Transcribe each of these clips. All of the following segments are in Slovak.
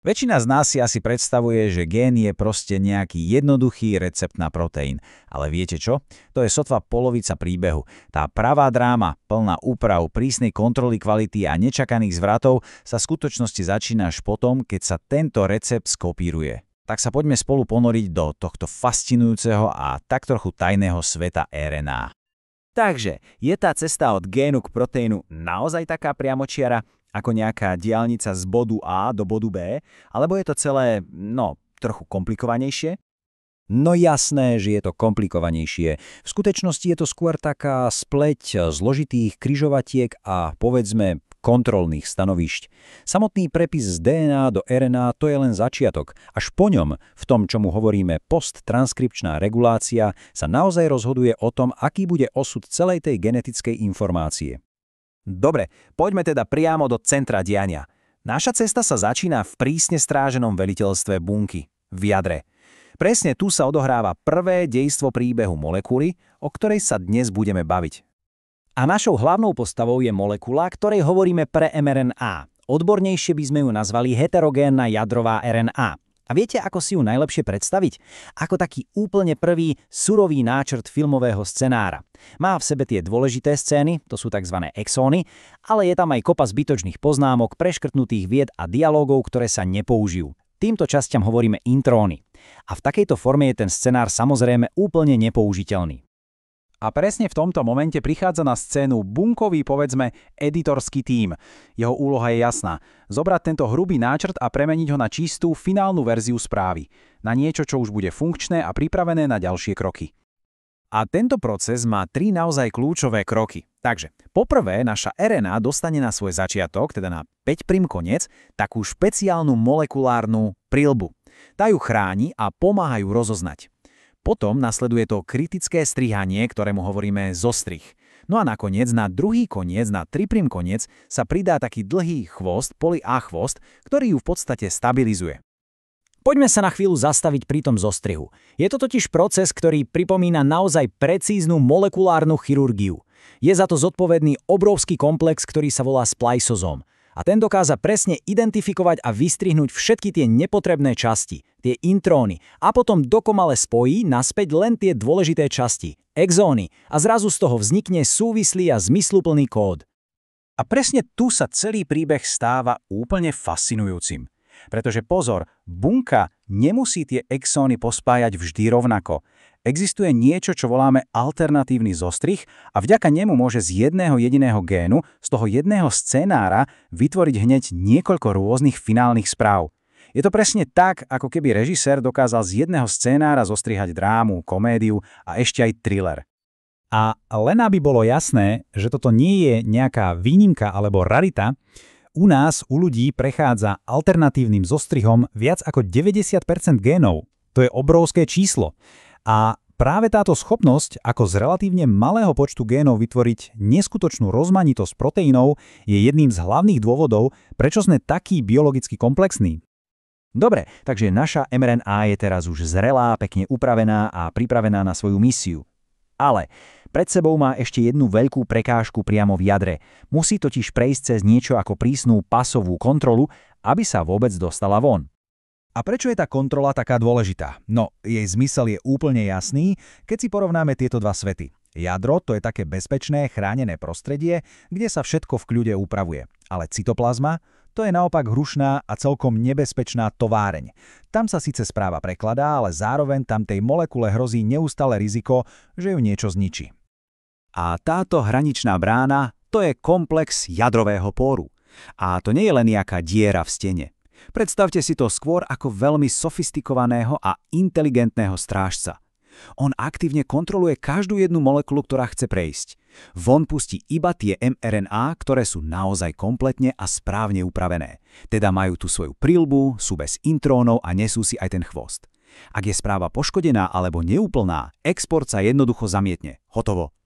Väčšina z nás si asi predstavuje, že gén je proste nejaký jednoduchý recept na proteín. Ale viete čo? To je sotva polovica príbehu. Tá pravá dráma, plná úprav, prísnej kontroly kvality a nečakaných zvratov sa v skutočnosti začína až potom, keď sa tento recept skopíruje. Tak sa poďme spolu ponoriť do tohto fascinujúceho a tak trochu tajného sveta RNA. Takže, je tá cesta od génu k proteínu naozaj taká priamočiara, ako nejaká diaľnica z bodu A do bodu B, alebo je to celé, trochu komplikovanejšie? No jasné, že je to komplikovanejšie. V skutočnosti je to skôr taká spleť zložitých križovatiek a povedzme kontrolných stanovišť. Samotný prepis z DNA do RNA to je len začiatok. Až po ňom, v tom, čomu hovoríme posttranskripčná regulácia, sa naozaj rozhoduje o tom, aký bude osud celej tej genetickej informácie. Dobre, poďme teda priamo do centra diania. Naša cesta sa začína v prísne stráženom veliteľstve bunky, v jadre. Presne tu sa odohráva prvé dejstvo príbehu molekuly, o ktorej sa dnes budeme baviť. A našou hlavnou postavou je molekula, ktorej hovoríme pre mRNA. Odbornejšie by sme ju nazvali heterogénna jadrová RNA. A viete, ako si ju najlepšie predstaviť? Ako taký úplne prvý surový náčrt filmového scenára. Má v sebe tie dôležité scény, to sú tzv. Exóny, ale je tam aj kopa zbytočných poznámok, preškrtnutých vied a dialógov, ktoré sa nepoužijú. Týmto časťam hovoríme intróny. A v takejto forme je ten scenár samozrejme úplne nepoužiteľný. A presne v tomto momente prichádza na scénu bunkový, povedzme, editorský tím. Jeho úloha je jasná. Zobrať tento hrubý náčrt a premeniť ho na čistú, finálnu verziu správy. Na niečo, čo už bude funkčné a pripravené na ďalšie kroky. A tento proces má 3 naozaj kľúčové kroky. Takže, poprvé, naša RNA dostane na svoj začiatok, teda na 5' koniec, takú špeciálnu molekulárnu prilbu. Tá ju chráni a pomáha ju rozoznať. Potom nasleduje to kritické strihanie, ktorému hovoríme zostrih. No a nakoniec na druhý koniec, na 3' koniec, sa pridá taký dlhý chvost, poly A chvost, ktorý ju v podstate stabilizuje. Poďme sa na chvíľu zastaviť pri tom zostrihu. Je to totiž proces, ktorý pripomína naozaj precíznu molekulárnu chirurgiu. Je za to zodpovedný obrovský komplex, ktorý sa volá spliceozóm. A ten dokáza presne identifikovať a vystrihnúť všetky tie nepotrebné časti, tie intróny, a potom dokonale spojí naspäť len tie dôležité časti, exóny, a zrazu z toho vznikne súvislý a zmysluplný kód. A presne tu sa celý príbeh stáva úplne fascinujúcim. Pretože pozor, bunka nemusí tie exóny pospájať vždy rovnako. Existuje niečo, čo voláme alternatívny zostrih a vďaka nemu môže z jedného jediného génu, z toho jedného scénára, vytvoriť hneď niekoľko rôznych finálnych správ. Je to presne tak, ako keby režisér dokázal z jedného scénára zostrihať drámu, komédiu a ešte aj thriller. A len aby bolo jasné, že toto nie je nejaká výnimka alebo rarita, u nás, u ľudí, prechádza alternatívnym zostrihom viac ako 90% génov. To je obrovské číslo. A práve táto schopnosť, ako z relatívne malého počtu génov vytvoriť neskutočnú rozmanitosť proteínov, je jedným z hlavných dôvodov, prečo sme takí biologicky komplexní. Dobre, takže naša mRNA je teraz už zrelá, pekne upravená a pripravená na svoju misiu. Ale pred sebou má ešte jednu veľkú prekážku priamo v jadre. Musí totiž prejsť cez niečo ako prísnu pasovú kontrolu, aby sa vôbec dostala von. A prečo je tá kontrola taká dôležitá? No, jej zmysel je úplne jasný, keď si porovnáme tieto dva svety. Jadro to je také bezpečné, chránené prostredie, kde sa všetko v kľude upravuje. Ale cytoplazma to je naopak hrušná a celkom nebezpečná továreň. Tam sa síce správa prekladá, ale zároveň tam tej molekule hrozí neustále riziko, že ju niečo zničí. A táto hraničná brána to je komplex jadrového póru. A to nie je len nejaká diera v stene. Predstavte si to skôr ako veľmi sofistikovaného a inteligentného strážca. On aktívne kontroluje každú jednu molekulu, ktorá chce prejsť. Von pustí iba tie mRNA, ktoré sú naozaj kompletne a správne upravené. Teda majú tu svoju prilbu, sú bez intrónov a nesú si aj ten chvost. Ak je správa poškodená alebo neúplná, export sa jednoducho zamietne. Hotovo.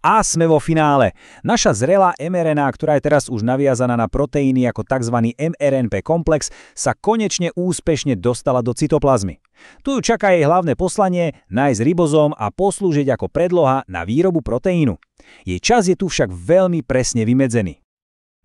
A sme vo finále. Naša zrelá mRNA, ktorá je teraz už naviazaná na proteíny ako tzv. mRNP komplex, sa konečne úspešne dostala do cytoplazmy. Tu ju čaká jej hlavné poslanie, nájsť ribozóm a poslúžiť ako predloha na výrobu proteínu. Jej čas je tu však veľmi presne vymedzený.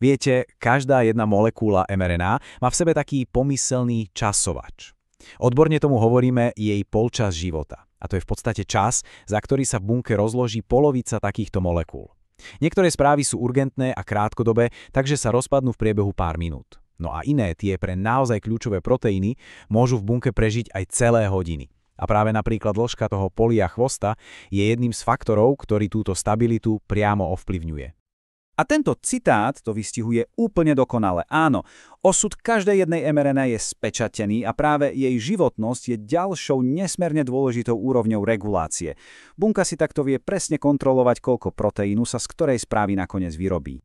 Viete, každá jedna molekúla mRNA má v sebe taký pomyselný časovač. Odborne tomu hovoríme jej polčas života. A to je v podstate čas, za ktorý sa v bunke rozloží polovica takýchto molekúl. Niektoré správy sú urgentné a krátkodobé, takže sa rozpadnú v priebehu pár minút. No a iné, tie pre naozaj kľúčové proteíny, môžu v bunke prežiť aj celé hodiny. A práve napríklad dĺžka toho polia chvosta je jedným z faktorov, ktorý túto stabilitu priamo ovplyvňuje. A tento citát to vystihuje úplne dokonale. Áno, osud každej jednej mRNA je spečatený a práve jej životnosť je ďalšou nesmierne dôležitou úrovňou regulácie. Bunka si takto vie presne kontrolovať, koľko proteínu sa z ktorej správy nakoniec vyrobí.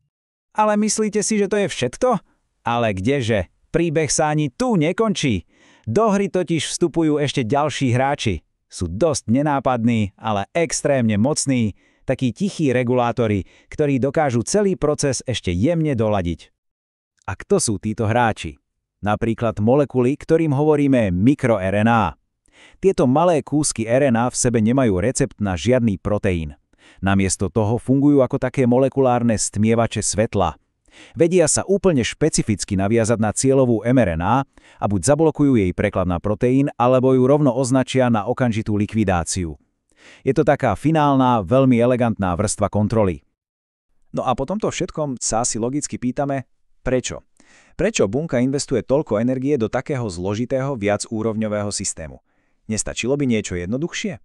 Ale myslíte si, že to je všetko? Ale kdeže? Príbeh sa ani tu nekončí. Do hry totiž vstupujú ešte ďalší hráči. Sú dosť nenápadní, ale extrémne mocní. Takí tichí regulátori, ktorí dokážu celý proces ešte jemne doladiť. A kto sú títo hráči? Napríklad molekuly, ktorým hovoríme mikroRNA. Tieto malé kúsky RNA v sebe nemajú recept na žiadny proteín. Namiesto toho fungujú ako také molekulárne stmievače svetla. Vedia sa úplne špecificky naviazať na cieľovú mRNA a buď zablokujú jej preklad na proteín, alebo ju rovno označia na okamžitú likvidáciu. Je to taká finálna, veľmi elegantná vrstva kontroly. No a po tomto všetkom sa si logicky pýtame, prečo? Prečo bunka investuje toľko energie do takého zložitého viacúrovňového systému? Nestačilo by niečo jednoduchšie?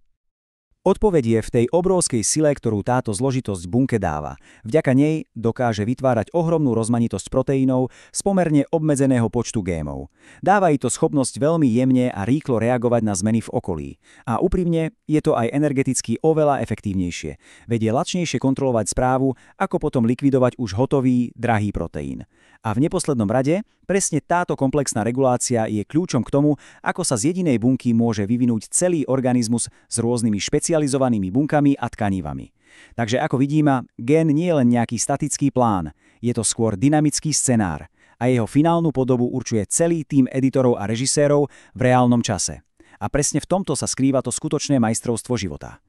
Odpoveď je v tej obrovskej sile, ktorú táto zložitosť bunke dáva. Vďaka nej dokáže vytvárať ohromnú rozmanitosť proteínov z pomerne obmedzeného počtu gémov. Dáva jej to schopnosť veľmi jemne a rýchlo reagovať na zmeny v okolí. A úprimne, je to aj energeticky oveľa efektívnejšie. Veď je lacnejšie kontrolovať správu, ako potom likvidovať už hotový, drahý proteín. A v neposlednom rade, presne táto komplexná regulácia je kľúčom k tomu, ako sa z jedinej bunky môže vyvinúť celý organizmus s rôznymi špecializovanými bunkami a tkanivami. Takže ako vidíme, gén nie je len nejaký statický plán, je to skôr dynamický scenár a jeho finálnu podobu určuje celý tím editorov a režisérov v reálnom čase. A presne v tomto sa skrýva to skutočné majstrovstvo života.